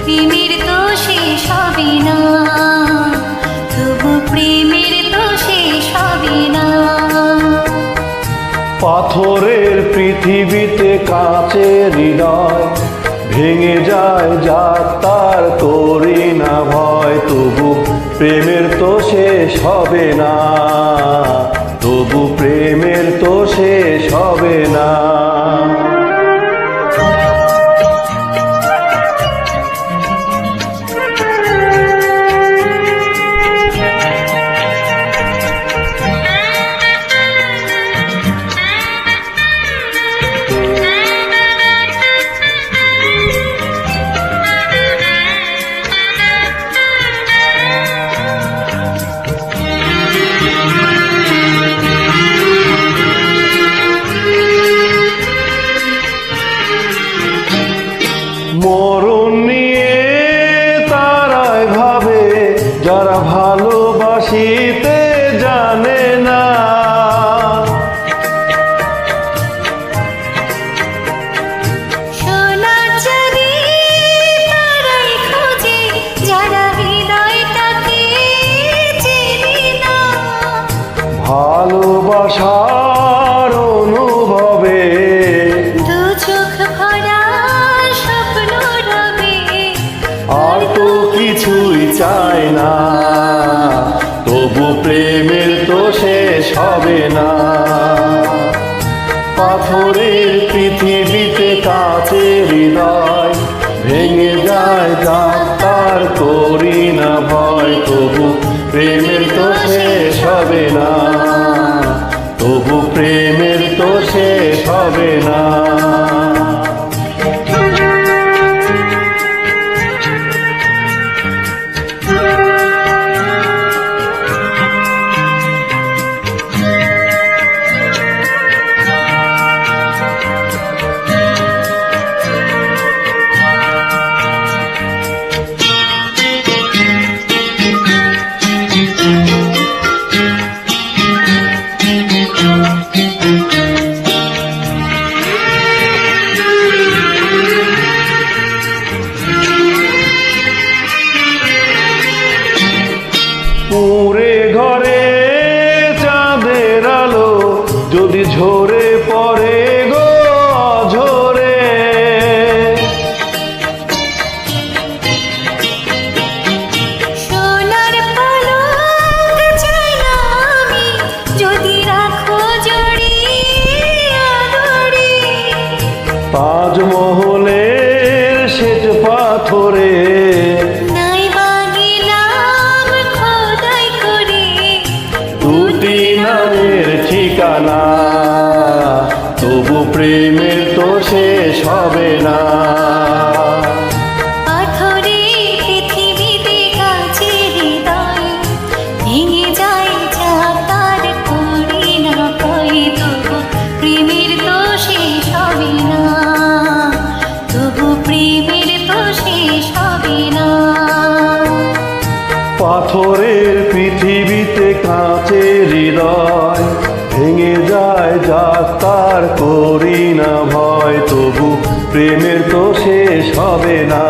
প্রেমের তো শেষ হবে না, তবু প্রেমের তো শেষ হবে না। পাথরের পৃথিবীতে কাঁচের হৃদয় ভেঙে যায়, যাক তার করি না ভয়, তবু প্রেমের তো শেষ হবে না, তবু প্রেমের তো শেষ হবে না। মরণ নিয়ে তারাই ভাবে, যারা ভালোবাসিতে জানে না। সোনার চাঁদে তারাই খোঁজে, যারা হৃদয়টাকে চেনে না। ভালোবাসার অনুভবে দু চোখ ভরা স্বপ্ন রবে, আর তো কিছুই চাই না, তবু প্রেমের তো শেষ হবে না। পাথরের পৃথিবীতে কাঁচের হৃদয় ভেঙে যায়, যাক তার করি না ভয়, তবু প্রেমের তো শেষ হবে না, তবু প্রেমের তো শেষ হবে না। পুরে ঘরে চাঁদের আলো যদি ঝরে পড়ে গো ঝরে, সোনার পলক চাই না আমি, যদি রাখো জড়িয়ে আদরে। তাজমহলের শ্বেত পাথরে নাই মাগিলাম খোদাই করে, দুটি নামের ঠিকানা, তবু প্রেমের তো শেষ হবে না। পাথরের পৃথিবীতে কাঁচের হৃদয় ভেঙে যায়, যাক তার করি না ভয়, তবু প্রেমের তো শেষ হবে না, তবু প্রেমের তো শেষ হবে না। পাথরের পৃথিবীতে কাঁচের হৃদয় ভেঙে যায়, যাক তার করি না ভয়, তবু প্রেমের তো শেষ হবে না।